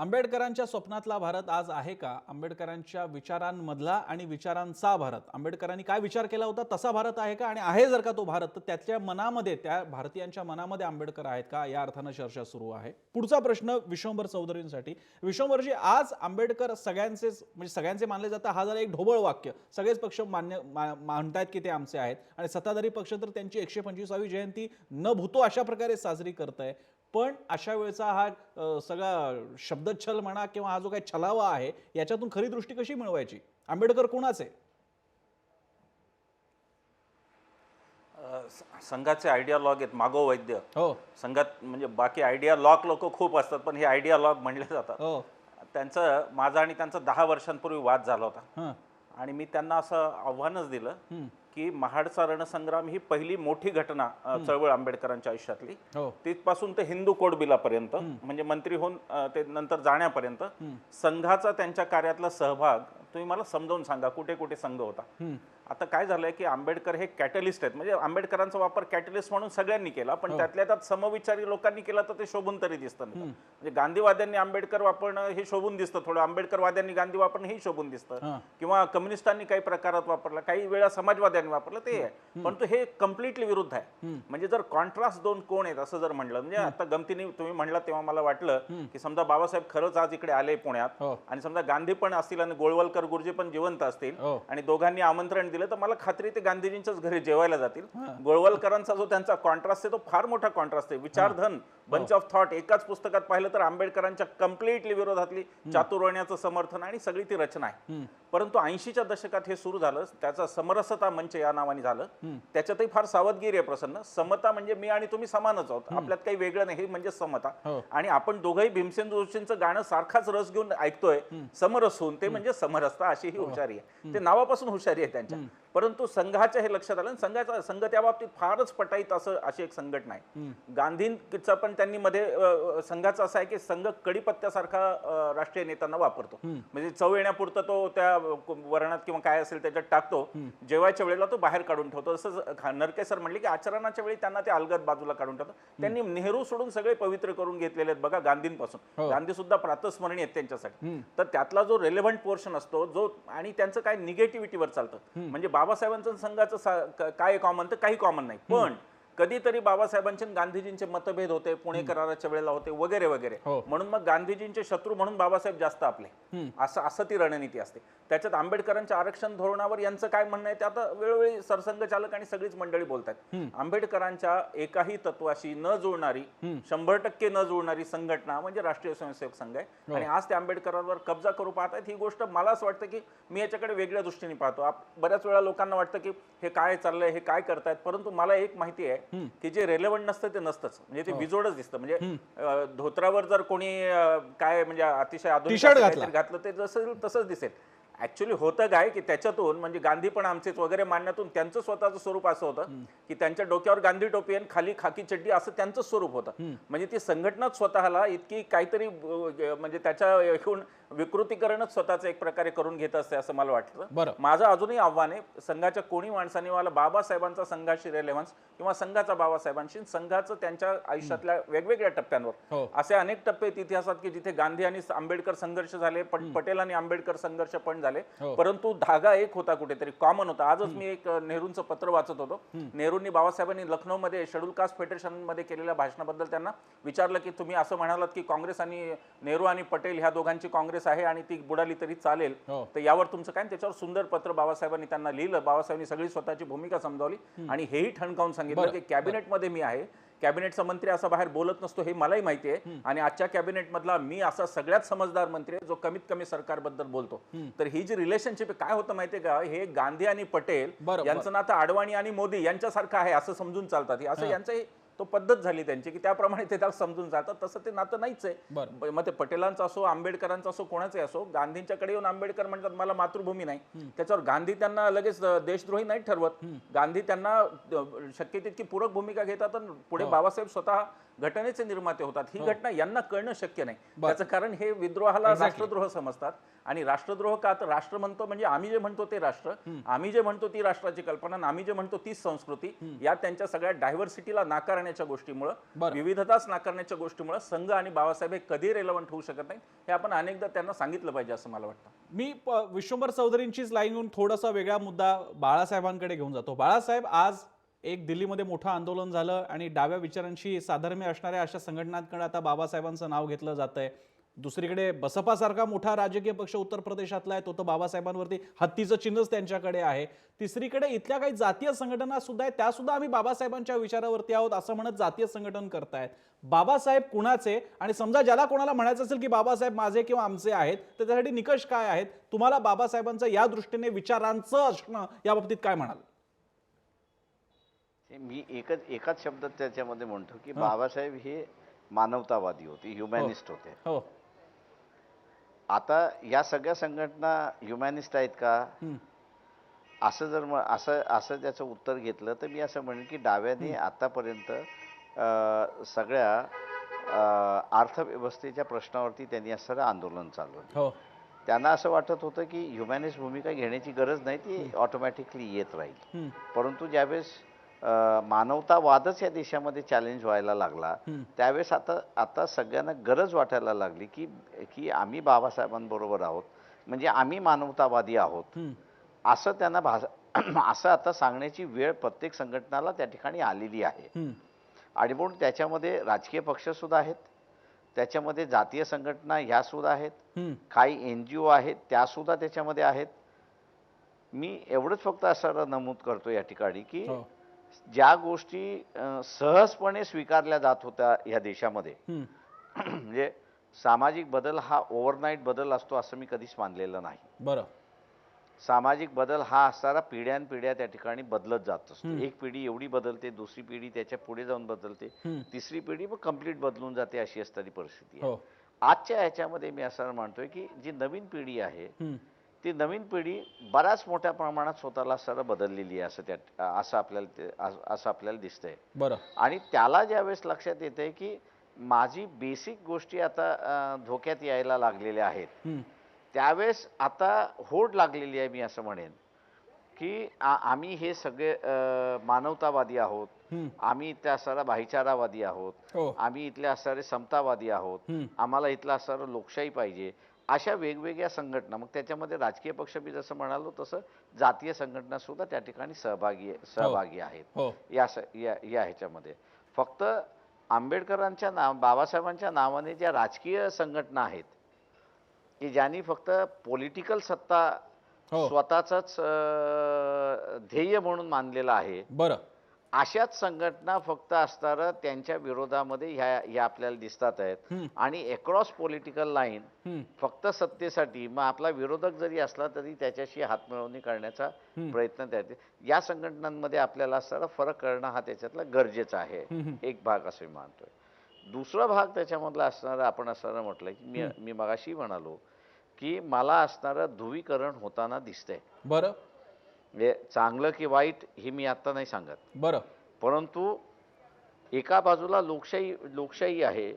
आंबेडकरांच्या स्वप्नातला भारत आज आहे का? आंबेडकरांच्या विचारांमधला आणि विचारांचा भारत, आंबेडकरांनी काय विचार केला होता तसा भारत आहे का? आणि आहे जर का तो भारत, तर त्याच्या मनामध्ये, त्या भारतीयांच्या मनामध्ये आंबेडकर आहेत का? या अर्थानं चर्चा सुरू आहे. पुढचा प्रश्न विश्वंभर चौधरींसाठी. विश्वंभरजी, आज आंबेडकर सगळ्यांचेच, म्हणजे सगळ्यांचे मानले जातात, हा झाला एक ढोबळ वाक्य. सगळेच पक्ष मानतायत की ते आमचे आहेत, आणि सत्ताधारी पक्ष तर त्यांची 125वी जयंती न भूतो अशा प्रकारे साजरी करत आहे. पण अशा वेळचा हा सगळा शब्दच्छल म्हणा किंवा हा जो काही छलावा आहे, याच्यातून खरी दृष्टी कशी मिळवायची? आंबेडकर कोणाचे? संघाचे आयडियालॉग आहेत मागो वैद्य. हो संघात म्हणजे बाकी आयडियालॉग लोक खूप असतात, पण हे आयडियालॉग म्हणले जातात. हो. त्यांचं माझा आणि त्यांचा 10 वर्षांपूर्वी वाद झाला होता, हां. आणि मी त्यांना असं आव्हानच दिलं की महाडचा रणसंग्राम ही पहिली मोठी घटना चळवळ आंबेडकरांच्या आयुष्यातली, हो. तिथपासून ते हिंदू कोड बिलापर्यंत, म्हणजे मंत्री होऊन ते नंतर जाण्यापर्यंत संघाचा त्यांच्या कार्यातला सहभाग तुम्ही मला समजावून सांगा, कुठे कुठे संघ होता. आता काय झालंय की आंबेडकर हे कॅटलिस्ट आहेत, म्हणजे आंबेडकरांचा वापर कॅटलिस्ट म्हणून सगळ्यांनी केला, पण त्यातल्या त्यात समविचारी लोकांनी केला तर ते शोभून तरी दिसतं नाही. म्हणजे गांधीवाद्यांनी आंबेडकर वापरणं हे शोभून दिसतं, थोडं आंबेडकरवाद्यांनी गांधी वापरणं हे शोभून दिसतं, किंवा कम्युनिस्टांनी काही प्रकारात वापरलं, काही वेळा समाजवाद्यांनी वापरलं, ते आहे. परंतु हे कम्प्लिटली विरुद्ध आहे. म्हणजे जर कॉन्ट्रास्ट दोन कोण आहेत असं जर म्हणलं, म्हणजे आता गमतीने तुम्ही म्हणला तेव्हा मला वाटलं की समजा बाबासाहेब खरंच आज इकडे आले पुण्यात, आणि समजा गांधी पण असतील आणि गोळवलकर गुरुजी पण जिवंत असतील, आणि दोघांनी आमंत्रण दिलं, तर मला खात्री ते गांधीजींच्याच घरी जेवायला जातील. गोळवलकरांचा जो त्यांचा कॉन्ट्रास्ट आहे तो फार मोठा कॉन्ट्रास्ट आहे. विचारधन, बंच ऑफ थॉट, एकाच पुस्तकात पाहिलं तर आंबेडकरांच्या कम्प्लिटली विरोधातली चातुर्वर्ण्याचं समर्थन आणि सगळी ती रचना आहे. परंतु 80च्या दशकात हे सुरू झालं, त्याचा समरसता मंच या नावाने झालं. त्याच्यातही फार सावधगिरी आहे प्रसन्न. समता म्हणजे मी आणि तुम्ही समानच आहोत, आपल्यात काही वेगळं नाही, हे म्हणजे समता. आणि आपण दोघंही भीमसेन जोशींचं गाणं सारखाच रस घेऊन ऐकतोय, समरस होऊन, ते म्हणजे समरसता, अशी ही हुशारी आहे. ते नावापासून हुशारी आहे त्यांच्या. परंतु संघाच्या हे लक्षात आलं, संघ त्या बाबतीत फारच पटाईत अशी एक संघटना आहे. गांधींचा पण त्यांनी मध्ये संघाचा असा आहे की संघ कडीपत्त्यासारखा राष्ट्रीय नेत्यांना वापरतो, म्हणजे चव येण्यापुरतं तो त्या वर्णात किंवा काय असेल त्याच्यात टाकतो, जेवायच्या वेळेला तो बाहेर काढून ठेवतो. जसं नरके सर म्हणले की आचरणाच्या वेळी त्यांना ते अलगद बाजूला काढून ठेवतो. त्यांनी नेहरू सोडून सगळे पवित्र करून घेतलेले आहेत बघा गांधींपासून. गांधी सुद्धा प्रातस्मरणीय आहेत त्यांच्यासाठी. तर त्यातला जो रेलेव्हंट पोर्शन असतो, जो, आणि त्यांचं काय निगेटिव्हिटीवर चालतं, म्हणजे बाबासाहेबांचं संघाचं काय कॉमन, तर काही कॉमन नाही. पण कधीतरी बाबासाहेबांचे गांधीजींचे मतभेद होते, पुणे कराराच्या वेळेला होते, वगैरे वगैरे. म्हणून मग गांधीजींचे शत्रू म्हणून बाबासाहेब जास्त आपले, असं ती रणनीती असते. त्याच्यात आंबेडकरांच्या आरक्षण धोरणावर यांचं काय म्हणणं आहे ते आता वेळोवेळी सरसंघ चालक आणि सगळीच मंडळी बोलतात. आंबेडकरांच्या एकाही तत्वाशी न जुळणारी, 100% न जुळणारी संघटना म्हणजे राष्ट्रीय स्वयंसेवक संघ आहे. आणि आज ते आंबेडकरांवर कब्जा करू पाहतात. ही गोष्ट मला असं वाटतं की मी याच्याकडे वेगळ्या दृष्टीने पाहतो. बऱ्याच वेळा लोकांना वाटतं की हे काय चाललंय, हे काय करतायत, परंतु मला एक माहिती आहे की जे रेलेव्हंट नसतं ते नसतंच, म्हणजे ते विजोडच दिसतं. म्हणजे धोत्रावर जर कोणी काय म्हणजे अतिशय आधुनिक घातलं ते जसं तसंच दिसेल. ऍक्च्युली होतं काय की त्याच्यातून, म्हणजे गांधी पण आमचेच वगैरे मांडण्यातून त्यांचं स्वतःचं स्वरूप असं होतं की त्यांच्या डोक्यावर गांधी टोपी आणि खाली खाकी चड्डी, असं त्यांचं स्वरूप होतं. म्हणजे ती संघटनाच स्वतःला इतकी काहीतरी म्हणजे त्याच्या एकूण विकृतीकरणच स्वतःचं एक प्रकारे करून घेत असते असं मला वाटतं. माझं अजूनही आव्हान आहे, संघाच्या कोणी माणसाने मला बाबासाहेबांचा संघाशी रेलेव्हन्स किंवा संघाचा बाबासाहेबांशी, संघाचं त्यांच्या आयुष्यातल्या वेगवेगळ्या टप्प्यांवर, असे अनेक टप्पे इतिहासात की जिथे गांधी आणि आंबेडकर संघर्ष झाले, पटेल आणि आंबेडकर संघर्ष पण झाले, परंतु धागा एक होता, कुठेतरी कॉमन होता. आजच मी एक नेहरूंचं पत्र वाचत होतो. नेहरूंनी बाबासाहेबांनी लखनौमध्ये शेड्यूल कास्ट फेडरेशन मध्ये केलेल्या भाषणाबद्दल त्यांना विचारलं की तुम्ही असं म्हणालात की काँग्रेस आणि नेहरू आणि पटेल ह्या दोघांची काँग्रेस आहे आणि ती बुडाली तरी चालेल, तर यावर तुमचं काय? त्याच्यावर सुंदर पत्र बाबासाहेबांनी त्यांना लिहिलं. बाबासाहेबांनी सगळी स्वतःची भूमिका समजावली आणि हेही ठणकावून सांगितलं की कॅबिनेटमध्ये मी आहे, कॅबिनेटचा मंत्री असा बाहेर बोलत नसतो, हे मलाही माहिती आहे, आणि आजच्या कॅबिनेट मधला मी असा सगळ्यात समजदार मंत्री आहे जो कमीत कमी सरकारबद्दल बोलतो. तर ही जी रिलेशनशिप काय होतं माहितीये का, हे गांधी आणि पटेल यांचं नातं अडवाणी आणि मोदी यांच्यासारखं आहे असं समजून चालतात. असं यांचं तो पद्धत झाली त्यांची की त्याप्रमाणे ते त्याला समजून जातात. तसं ते नातं नाहीच आहे. मग ते पटेलांचं असो, आंबेडकरांचं असो, कोणाचंही असो, गांधींच्याकडे येऊन आंबेडकर म्हणतात मला मातृभूमी नाही, त्याच्यावर गांधी त्यांना लगेच देशद्रोही नाही ठरवत. गांधी त्यांना शक्य तितकी पूरक भूमिका घेतात. पुढे बाबासाहेब स्वतः घटनेचे निर्माते होतात. ही घटना यांना कळणं शक्य नाही. त्याचं कारण हे विद्रोहाला राष्ट्रद्रोह समजतात. आणि राष्ट्रद्रोह का, तर राष्ट्र म्हणतो म्हणजे आम्ही जे म्हणतो ते राष्ट्र, आम्ही जे म्हणतो ती राष्ट्राची कल्पना, आणि आम्ही जे म्हणतो तीच संस्कृती, या त्यांच्या सगळ्या डायव्हर्सिटीला नाकारण्याच्या गोष्टीमुळे, विविधताच नाकारण्याच्या गोष्टीमुळे संघ आणि बाबासाहेब हे कधी रेलेव्हंट होऊ शकत नाही. हे आपण अनेकदा त्यांना सांगितलं पाहिजे असं मला वाटतं. मी विश्वंभर चौधरींचीच लाईन घेऊन थोडासा वेगळा मुद्दा बाळासाहेबांकडे घेऊन जातो. बाळासाहेब, आज एक दिल्लीमध्ये मोठं आंदोलन झालं आणि डाव्या विचारांशी साधर्म्य असणाऱ्या अशा संघटनांकडे आता बाबासाहेबांचं नाव घेतलं जात आहे. दुसरीकडे बसपासारखा मोठा राजकीय पक्ष उत्तर प्रदेशातला आहे, तो तर बाबासाहेबांवरती हत्तीचं चिन्हच त्यांच्याकडे आहे. तिसरीकडे इथल्या काही जातीय संघटना सुद्धा आहेत, त्या सुद्धा आम्ही बाबासाहेबांच्या विचारावरती आहोत असं म्हणत जातीय संघटन करतायत. बाबासाहेब कुणाचे, आणि समजा ज्याला कोणाला म्हणायचं असेल की बाबासाहेब माझे किंवा आमचे आहेत, तर त्यासाठी निकष काय आहेत? तुम्हाला बाबासाहेबांचं या दृष्टीने विचारांचं असणं या बाबतीत काय म्हणाल? मी एकाच शब्दात त्याच्यामध्ये म्हणतो की बाबासाहेब हे मानवतावादी होते, ह्युमॅनिस्ट होते. हो. आता या सगळ्या संघटना ह्युमॅनिस्ट आहेत का, असं जर असं त्याचं उत्तर घेतलं तर मी असं म्हणेन की डाव्याने आतापर्यंत सगळ्या अर्थव्यवस्थेच्या प्रश्नावरती त्यांनी असं आंदोलन चालवलं. हो. त्यांना असं वाटत होतं की ह्युमॅनिस्ट भूमिका घेण्याची गरज नाही, ती ऑटोमॅटिकली येत राहील. परंतु ज्यावेळेस मानवतावादच या देशामध्ये चॅलेंज व्हायला लागला, त्यावेळेस आता सगळ्यांना गरज वाटायला लागली की आम्ही बाबासाहेबांबरोबर आहोत, म्हणजे आम्ही मानवतावादी आहोत, असं त्यांना असं आता सांगण्याची वेळ प्रत्येक संघटनाला त्या ठिकाणी आलेली आहे. आणि म्हणून त्याच्यामध्ये राजकीय पक्ष सुद्धा आहेत, त्याच्यामध्ये जातीय संघटना ह्या सुद्धा आहेत, काही NGO आहेत त्या सुद्धा त्याच्यामध्ये आहेत. मी एवढंच फक्त असं नमूद करतो या ठिकाणी की ज्या गोष्टी सहजपणे स्वीकारल्या जात होत्या या देशामध्ये, म्हणजे सामाजिक बदल हा ओव्हरनाईट बदल असतो असं मी कधीच मानलेलं नाही. बरं. सामाजिक बदल हा असणारा पिढ्यानपिढ्या त्या ठिकाणी बदलत जात असतो. एक पिढी एवढी बदलते, दुसरी पिढी त्याच्या पुढे जाऊन बदलते, तिसरी पिढी मग कम्प्लीट बदलून जाते, अशी असणारी परिस्थिती आहे. आजच्या ह्याच्यामध्ये मी असं म्हणतोय की जी नवीन पिढी आहे, ती नवीन पिढी बऱ्याच मोठ्या प्रमाणात स्वतःला सरळ बदललेली आहे असं आपल्याला दिसतंय. बरं. आणि त्याला ज्यावेळेस लक्षात येतंय की माझी बेसिक गोष्टी आता धोक्यात यायला लागलेल्या आहेत, त्यावेळेस आता होड लागलेली आहे. मी असं म्हणेन की आम्ही हे सगळे मानवतावादी आहोत, आम्ही इथल्या असणारा भाईचारावादी आहोत, आम्ही इथल्या असणारे समतावादी आहोत, आम्हाला इथला असणारं लोकशाही पाहिजे, अशा वेगवेगळ्या संघटना. मग त्याच्यामध्ये राजकीय पक्ष मी जसं म्हणालो तसं जातीय संघटना सुद्धा त्या ठिकाणी सहभागी आहेत या ह्याच्यामध्ये. फक्त आंबेडकरांच्या बाबासाहेबांच्या नावाने ज्या राजकीय संघटना आहेत की ज्यांनी फक्त पॉलिटिकल सत्ता स्वतःच ध्येय म्हणून मानलेलं आहे, बरं, अशाच संघटना फक्त असणारं त्यांच्या विरोधामध्ये ह्या आपल्याला दिसतात आहेत. आणि अक्रॉस पॉलिटिकल लाईन फक्त सत्तेसाठी, मग आपला विरोधक जरी असला तरी त्याच्याशी हातमिळवणी करण्याचा प्रयत्न त्यात, या संघटनांमध्ये आपल्याला असणारा फरक करणं हा त्याच्यातला गरजेचा आहे. एक भाग असं मी मानतोय. दुसरा भाग त्याच्यामधला असणारा, आपण असणारं म्हटलं की मी मगाशी म्हणालो की मला असणारं ध्रुवीकरण होताना दिसतंय. बरं. म्हणजे चांगलं की वाईट हे मी आता नाही सांगत. बरं. परंतु एका बाजूला लोकशाही आहे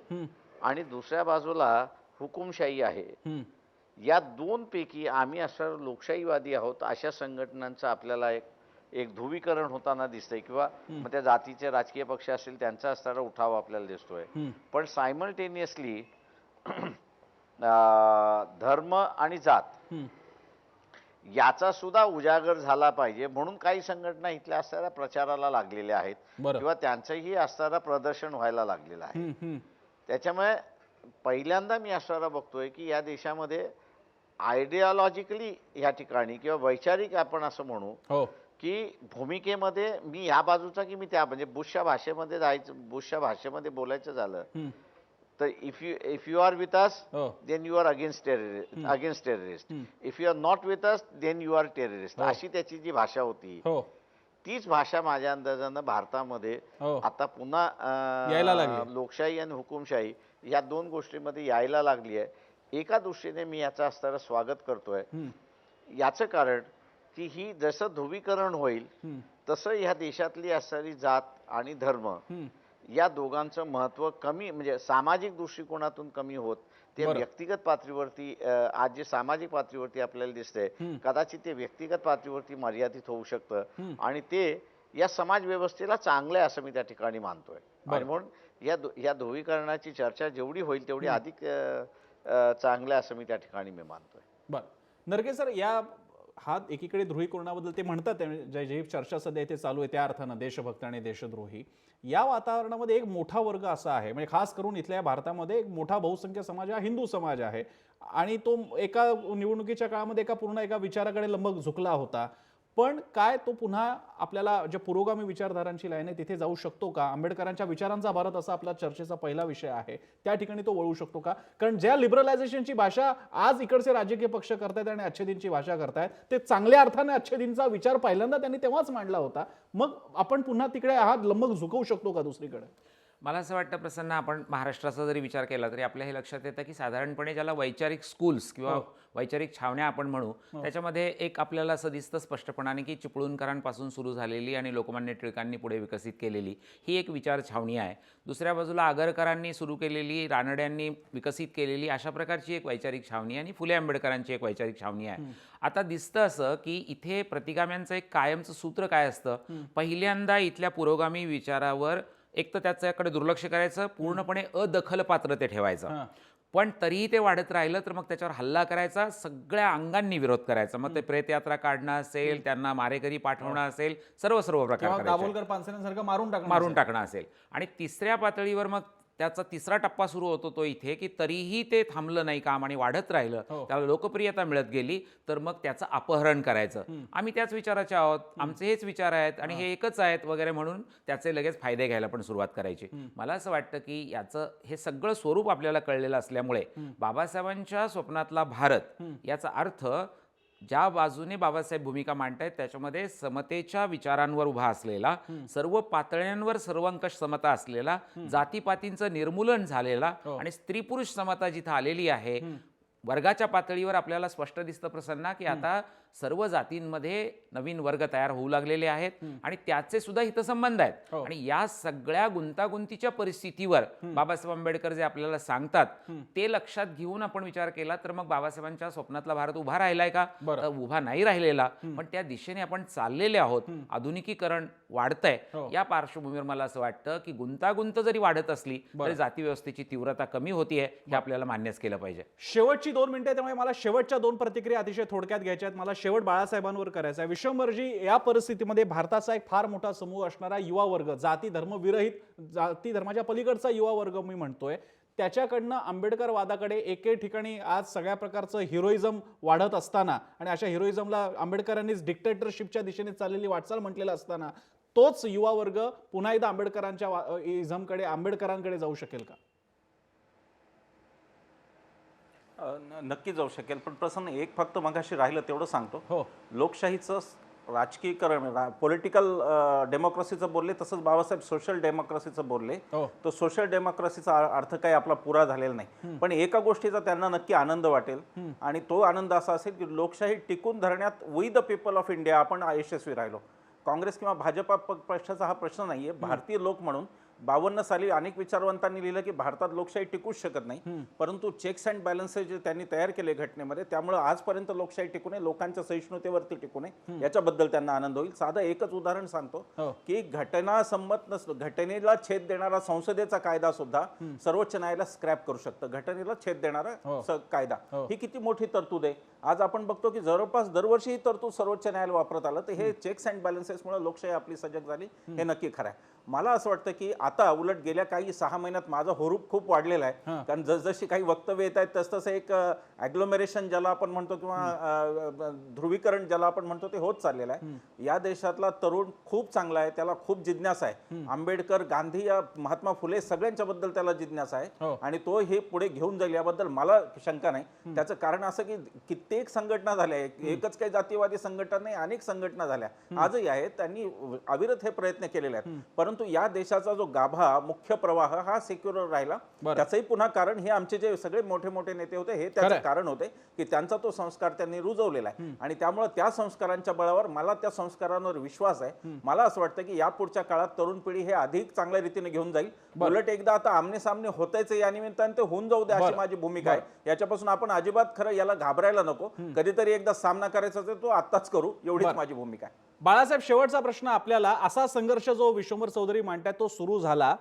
आणि दुसऱ्या बाजूला हुकुमशाही आहे. या दोन पैकी आम्ही असं लोकशाहीवादी आहोत अशा संघटनांचं आपल्याला एक ध्रुवीकरण होताना दिसतंय, किंवा मग त्या जातीचे राजकीय पक्ष असतील त्यांचा असणारा उठाव आपल्याला दिसतोय. पण सायमल्टेनियसली धर्म आणि जात याचा सुद्धा उजागर झाला पाहिजे म्हणून काही संघटना इथल्या असणाऱ्या प्रचाराला लागलेल्या आहेत, किंवा त्यांचंही असणारं प्रदर्शन व्हायला लागलेलं आहे. त्याच्यामुळे पहिल्यांदा मी असणारा बघतोय की या देशामध्ये आयडिओलॉजिकली या ठिकाणी किंवा वैचारिक आपण असं म्हणू की भूमिकेमध्ये मी ह्या बाजूचा की मी त्या, म्हणजे बुशच्या भाषेमध्ये बोलायचं झालं तर if you are with us then you are against terrorist, if you are not with us then you are terrorist, अशी त्याची जी भाषा होती तीच भाषा माझ्या अंदाजानं भारतामध्ये आता पुन्हा लोकशाही आणि हुकुमशाही या दोन गोष्टींमध्ये यायला लागली आहे. एका दृष्टीने मी याचं असणारं स्वागत करतोय. याचं कारण की ही जसं ध्रुवीकरण होईल तसं ह्या देशातली असणारी जात आणि धर्म या दोघांचं महत्त्व कमी म्हणजे सामाजिक दृष्टिकोनातून कमी होत ते व्यक्तिगत पातळीवरती आज जे सामाजिक पातळीवरती आपल्याला दिसतंय कदाचित ते व्यक्तिगत पातळीवरती मर्यादित होऊ शकतं आणि ते या समाज व्यवस्थेला चांगलं आहे असं मी त्या ठिकाणी मानतोय. आणि म्हणून या ध्रुवीकरणाची चर्चा जेवढी होईल तेवढी अधिक चांगलं आहे असं मी त्या ठिकाणी मी मानतोय. बरं नरके सर, या हा एकीकडे ध्रुवीकरणाबद्दल ते म्हणतात जी चर्चा सध्या इथे चालू आहे त्या अर्थानं देशभक्त आणि देशद्रोही, या वातावरणामध्ये एक मोठा वर्ग असा आहे, म्हणजे खास करून इथल्या भारतामध्ये एक मोठा बहुसंख्य समाज हा हिंदू समाज आहे आणि तो एका निवडणुकीच्या काळामध्ये पूर्ण एका विचाराकडे लंबक झुकला होता. पण काय तो पुन्हा आपल्याला ज्या पुरोगामी विचारधारांची लाईन आहे तिथे जाऊ शकतो का? आंबेडकरांच्या विचारांचा भारत असा आपला चर्चेचा पहिला विषय आहे, त्या ठिकाणी तो वळू शकतो का? कारण ज्या लिबरलायझेशनची भाषा आज इकडचे राजकीय पक्ष करतायत आणि अच्छेदींची भाषा करतायत, ते चांगल्या अर्थाने अच्छेदींचा विचार पहिल्यांदा त्यांनी तेव्हाच मांडला होता. मग आपण पुन्हा तिकडे हा लंबक झुकवू शकतो का दुसरीकडे? मला असं वाटतं प्रसन्न, आपण महाराष्ट्राचा जरी विचार केला तरी आपल्या हे लक्षात येतं की साधारणपणे ज्याला वैचारिक स्कूल्स किंवा वैचारिक छावण्या आपण म्हणू, त्याच्यामध्ये एक आपल्याला असं दिसतं स्पष्टपणाने की चिपळूणकरांपासून सुरू झालेली आणि लोकमान्य टिळकांनी पुढे विकसित केलेली ही एक विचार छावणी आहे. दुसऱ्या बाजूला आगरकरांनी सुरू केलेली, रानड्यांनी विकसित केलेली अशा प्रकारची एक वैचारिक छावणी आणि फुले आंबेडकरांची एक वैचारिक छावणी आहे. आता दिसतं असं की इथे प्रतिगाम्यांचं एक कायमचं सूत्र काय असतं, पहिल्यांदा इथल्या पुरोगामी विचारावर एक तर त्याच्याकडे दुर्लक्ष करायचं, पूर्णपणे अदखलपात्र ते ठेवायचं, पण तरीही ते वाढत राहिलं तर मग त्याच्यावर हल्ला करायचा, सगळ्या अंगांनी विरोध करायचा. मग ते प्रेतयात्रा काढणं असेल, त्यांना मारेकरी पाठवणं असेल, सर्व प्रकार दाभोलकर पानसरेंसारखं मारून टाकणं असेल. आणि तिसऱ्या पातळीवर मग त्याचा तिसरा टप्पा सुरू होतो तो इथे की तरीही ते थांबलं नाही काम आणि वाढत राहिलं, त्याला लोकप्रियता मिळत गेली, तर मग त्याचं अपहरण करायचं. आम्ही त्याच विचाराचे आहोत, आमचे हेच विचार आहेत आणि हे एकच आहेत वगैरे म्हणून त्याचे लगेच फायदे घ्यायला पण सुरुवात करायची. मला असं वाटतं की याचं हे सगळं स्वरूप आपल्याला कळलेलं असल्यामुळे बाबासाहेबांच्या स्वप्नातला भारत याचा अर्थ ज्या बाजूने बाबासाहेब भूमिका मांडतायत त्याच्यामध्ये समतेच्या विचारांवर उभा असलेला, सर्व पातळ्यांवर सर्वंकष समता असलेला, जातीपातींचं निर्मूलन झालेला आणि स्त्री पुरुष समता जिथं आलेली आहे, वर्गाच्या पातळीवर आपल्याला स्पष्ट दिसतं प्रसन्ना की आता सर्व जातींमध्ये नवीन वर्ग तयार होऊ लागलेले आहेत आणि त्याचे सुद्धा हितसंबंध आहेत. आणि या सगळ्या गुंतागुंतीच्या परिस्थितीवर बाबासाहेब आंबेडकर जे आपल्याला सांगतात ते लक्षात घेऊन आपण विचार केला तर मग बाबासाहेबांच्या स्वप्नातला भारत उभा राहिलाय का? तर उभा नाही राहिलेला, पण त्या दिशेने आपण चाललेले आहोत. आधुनिकीकरण वाढतंय, या पार्श्वभूमीवर मला असं वाटतं की गुंतागुंत जरी वाढत असली तरी जाती व्यवस्थेची तीव्रता कमी होतीये हे आपल्याला मान्यच केलं पाहिजे. शेवटची 2 मिनिटं, त्यामुळे मला शेवटच्या 2 प्रतिक्रिया अतिशय थोडक्यात घ्यायच्या आहेत. मला शेवट बाळासाहेबांवर करायचा आहे. विश्वंभरजी, या परिस्थितीमध्ये भारताचा एक फार मोठा समूह असणारा युवा वर्ग, जाती धर्म विरहित, जाती धर्माच्या पलीकडचा युवा वर्ग मी म्हणतोय, त्याच्याकडनं आंबेडकर वादाकडे एके ठिकाणी आज सगळ्या प्रकारचं हिरोइझम वाढत असताना आणि अशा हिरोइझमला आंबेडकरांनीच डिक्टेटरशिपच्या दिशेने चाललेली वाटचाल म्हटलेलं असताना तोच युवा वर्ग पुन्हा एकदा आंबेडकरांच्या इझमकडे, आंबेडकरांकडे जाऊ शकेल का? नक्की जाऊ शकेल. पण प्रसन्न, एक फक्त मगाशी राहिलं तेवढं सांगतो. लोकशाहीचं राजकीयकरण, पॉलिटिकल डेमोक्रेसीचं बोलले, तसंच बाबासाहेब सोशल डेमोक्रेसीचं बोलले. तो सोशल डेमोक्रेसीचा अर्थ काही आपला पुरा झालेला नाही, पण एका गोष्टीचा त्यांना नक्की आनंद वाटेल आणि तो आनंद असा असेल की लोकशाही टिकून धरण्यात we the people of India आपण यशस्वी राहिलो. काँग्रेस किंवा भाजपा पक्षाचा हा प्रश्न नाहीये. भारतीय लोक म्हणून 52 साली अनेक विचारवंतांनी लिहिलं की भारतात लोकशाही टिकूच शकत नाही, परंतु चेक्स अँड बॅलन्सेस जे त्यांनी तयार केले घटनेमध्ये, त्यामुळे आजपर्यंत लोकशाही टिकू नये, लोकांच्या सहिष्णुतेवरती टिकू नये, याच्याबद्दल त्यांना आनंद होईल. साधं एकच उदाहरण सांगतो की घटना संमत नसलं, घटनेला छेद देणारा संसदेचा कायदा सुद्धा सर्वोच्च न्यायालय स्क्रॅप करू शकतं. घटनेला छेद देणारा कायदा ही किती मोठी तरतूद आहे. आज आपण बघतो की जवळपास दरवर्षी ही तरतूद सर्वोच्च न्यायालय वापरत आलं. तर हे चेक्स अँड बॅलन्सेसमुळे लोकशाही आपली सजग झाली, हे नक्की खरं आहे. मला असं वाटतं की आता उलट गेल्या काही 6 महिन्यात माझा हुरूप खूप वाढलेला आहे, कारण जसजशी काही वक्तव्य येत आहेत तसतसं एक ॲग्लोमेरेशन ज्याला आपण म्हणतो किंवा ध्रुवीकरण ज्याला आपण म्हणतो ते होत चाललेलं आहे. या देशातला तरुण खूप चांगला आहे, त्याला खूप जिज्ञासा आहे. आंबेडकर, गांधी, या महात्मा फुले सगळ्यांच्या बद्दल त्याला जिज्ञासा आहे आणि तो हे पुढे घेऊन जाईल याबद्दल मला शंका नाही. त्याचं कारण असं की कित्येक कित्येक संघटना झाल्या, एकच काही जातीवादी संघटना नाही, अनेक संघटना झाल्या आजही आहेत. त्यांनी अविरत हे प्रयत्न केलेले आहेत. परंतु या देशाचा जो गाभा, मुख्य प्रवाह हा सेक्युलर राहिला. त्याचंही पुन्हा कारण हे आमचे जे सगळे मोठे मोठे नेते होते हे त्याचं कारण होते की त्यांचा तो संस्कार त्यांनी रुजवलेला आहे. आणि त्यामुळे त्या संस्कारांच्या बळावर मला त्या संस्कारांवर विश्वास आहे. मला असं वाटतं की या पुढच्या काळात तरुण पिढी हे अधिक चांगल्या रीतीने घेऊन जाईल. उलट एकदा आता आमने सामने होतायच या निमित्ताने ते होऊन जाऊ दे अशी माझी भूमिका आहे. याच्यापासून आपण अजिबात खरं याला घाबरायला नको. कधीतरी एकदा सामना करायचा असेल तो आत्ताच करू, एवढीच माझी भूमिका आहे. बाळासाहेब, शेवटचा प्रश्न आपल्याला, असा संघर्ष जो विश्वंभर चौधरी मांडतायत तो सुरू झाला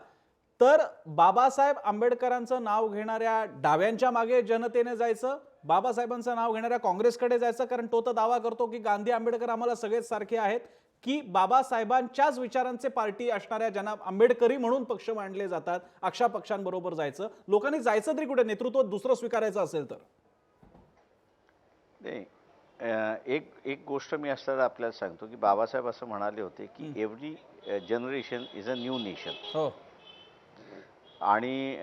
तर बाबासाहेब आंबेडकरांचं नाव घेणाऱ्या डाव्यांच्या मागे जनतेने जायचं, बाबासाहेबांचं नाव घेणाऱ्या काँग्रेसकडे जायचं? कारण तो तर दावा करतो की गांधी आंबेडकर आम्हाला सगळेच सारखे आहेत, की बाबासाहेबांच्याच विचारांचे पार्टी असणाऱ्या ज्यांना आंबेडकरी म्हणून पक्ष मांडले जातात अशा पक्षांबरोबर जायचं? लोकांनी जायचं तरी कुठे, नेतृत्व दुसरं स्वीकारायचं असेल तर? नाही, एक गोष्ट मी असताना आपल्याला सांगतो की बाबासाहेब असं म्हणाले होते की every generation is a new nation. हो. आणि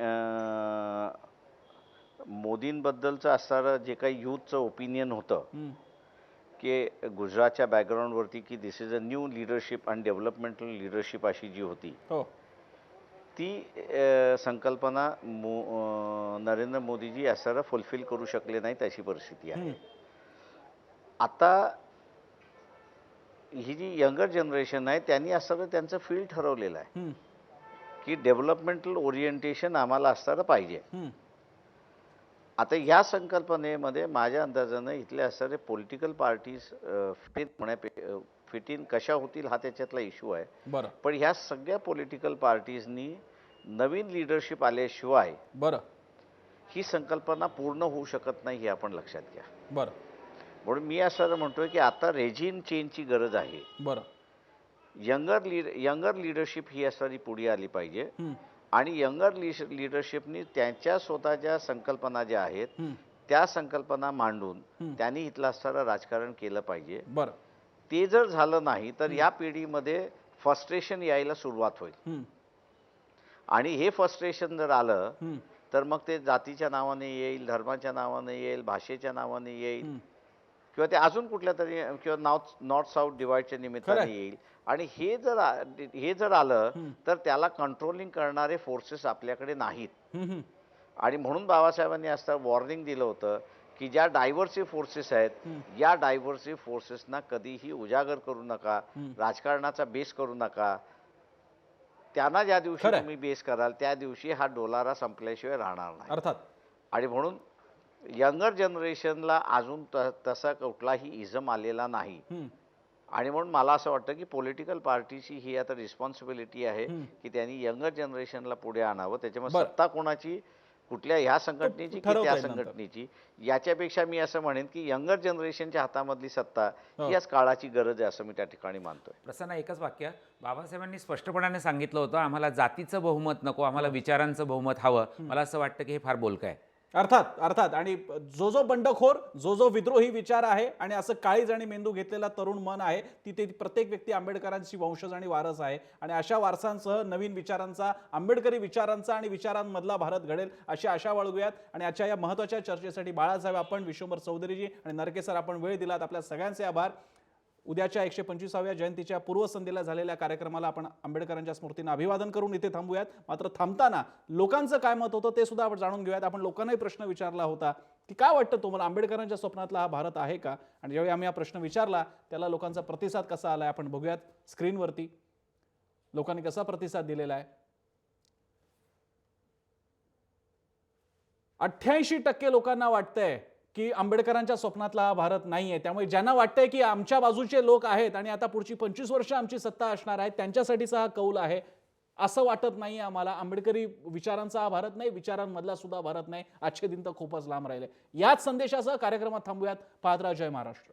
मोदींबद्दलचं असणारं जे काही यूथचं ओपिनियन होतं की गुजरातच्या बॅकग्राऊंडवरती की this is a new leadership and developmental leadership अशी जी होती, ती संकल्पना नरेंद्र मोदीजी असणारा फुलफिल करू शकले नाहीत अशी परिस्थिती आहे. आता ही जी यंगर जनरेशन आहे त्यांनी असणारं त्यांचं फील्ड ठरवलेलं आहे की डेव्हलपमेंटल ओरिएंटेशन आम्हाला असणारं पाहिजे. आता या संकल्पनेमध्ये माझ्या अंदाजानं इथले असणारे पॉलिटिकल पार्टीज फिट इन कशा होतील हा त्याच्यातला इश्यू आहे. बरं. पण ह्या सगळ्या पॉलिटिकल पार्टीजनी नवीन लिडरशिप आल्याशिवाय ही संकल्पना पूर्ण होऊ शकत नाही हे आपण लक्षात घ्या. बरं. म्हणून मी असं म्हणतोय की आता रेजिम चेंजची गरज आहे. बरं. यंगर लिडरशिप ही असणारी पुढे आली पाहिजे आणि यंगर लिडरशिपनी त्यांच्या स्वतःच्या संकल्पना ज्या आहेत त्या संकल्पना मांडून त्यांनी इथलं असणारं राजकारण केलं पाहिजे. बरं. ते जर झालं नाही तर या पिढीमध्ये फ्रस्ट्रेशन यायला सुरुवात होईल. आणि हे फ्रस्ट्रेशन जर आलं तर मग ते जातीच्या नावाने येईल, धर्माच्या नावाने येईल, भाषेच्या नावाने येईल किंवा ते अजून कुठल्या तरी किंवा नॉर्थ साऊथ डिवाइडच्या निमित्ताने येईल. आणि हे जर आलं तर त्याला कंट्रोलिंग करणारे फोर्सेस आपल्याकडे नाहीत. आणि म्हणून बाबासाहेबांनी असं वॉर्निंग दिलं होतं की ज्या डायव्हर्सिव्ह फोर्सेस आहेत या डायव्हर्सिव्ह फोर्सेसना कधीही उजागर करू नका, राजकारणाचा बेस करू नका. त्यांना ज्या दिवशी तुम्ही बेस कराल त्या दिवशी हा डोलारा संपल्याशिवाय राहणार नाही. अर्थात. आणि म्हणून यंगर जनरेशनला अजून तसा कुठलाही इझम आलेला नाही. आणि म्हणून मला असं वाटतं की पॉलिटिकल पार्टीची ही आता रिस्पॉन्सिबिलिटी आहे की त्यांनी यंगर जनरेशनला पुढे आणावं. त्याच्यामुळे सत्ता कोणाची, कुठल्या ह्या संघटनेची की त्या संघटनेची, याच्यापेक्षा मी असं म्हणेन की यंगर जनरेशनच्या हातामधली सत्ता ही आज काळाची गरज आहे असं मी त्या ठिकाणी मानतोय. प्रसन्न, एकच वाक्य. बाबासाहेबांनी स्पष्टपणाने सांगितलं होतं आम्हाला जातीचं बहुमत नको, आम्हाला विचारांचं बहुमत हवं. मला असं वाटतं की हे फार बोलकं आहे. अर्थात. आणि जो बंडखोर, जो विद्रोही विचार आहे आणि असं काळीज आणि मेंदू घेतलेला तरुण मन आहे, तिथे प्रत्येक व्यक्ती आंबेडकरांची वंशज आणि वारस आहे. आणि अशा वारसांसह नवीन विचारांचा, आंबेडकरी विचारांचा आणि विचारांमधला भारत घडेल अशी आशा बाळगूयात. आणि आजच्या या महत्त्वाच्या चर्चेसाठी बाळासाहेब आपण, विश्वंभर चौधरीजी आणि नरके सर आपण वेळ दिलात. आपल्या सगळ्यांचे आभार. उद्याच्या 125व्या जयंतीच्या पूर्वसंध्येला झालेल्या कार्यक्रमाला आपण आंबेडकरांच्या स्मृतींना अभिवादन करून इथे थांबूयात. मात्र थांबताना लोकांचं काय मत होतं ते सुद्धा आपण जाणून घेऊयात. आपण लोकांनाही प्रश्न विचारला होता की काय वाटतं तुम्हाला, आंबेडकरांच्या स्वप्नातला हा भारत आहे का? आणि ज्यावेळी आम्ही हा प्रश्न विचारला त्याला लोकांचा प्रतिसाद कसा आलाय आपण बघूयात स्क्रीनवरती. लोकांनी कसा प्रतिसाद दिलेला आहे. 88% लोकांना वाटतंय की आंबेडकरांच्या स्वप्नातला हा भारत नाहीये. त्यामुळे ज्यांना वाटतंय की आमच्या बाजूचे लोक आहेत आणि आता पुढची 25 वर्ष आमची सत्ता असणार आहे त्यांच्यासाठीचा हा कौल आहे, असं वाटत नाही आम्हाला. आंबेडकरी विचारांचा हा भारत नाही, विचारांमधला सुद्धा भारत नाही. आजचे दिन तर खूपच लांब राहिले. याच संदेशासह कार्यक्रमात थांबूयात. पाहत राहा जय महाराष्ट्र.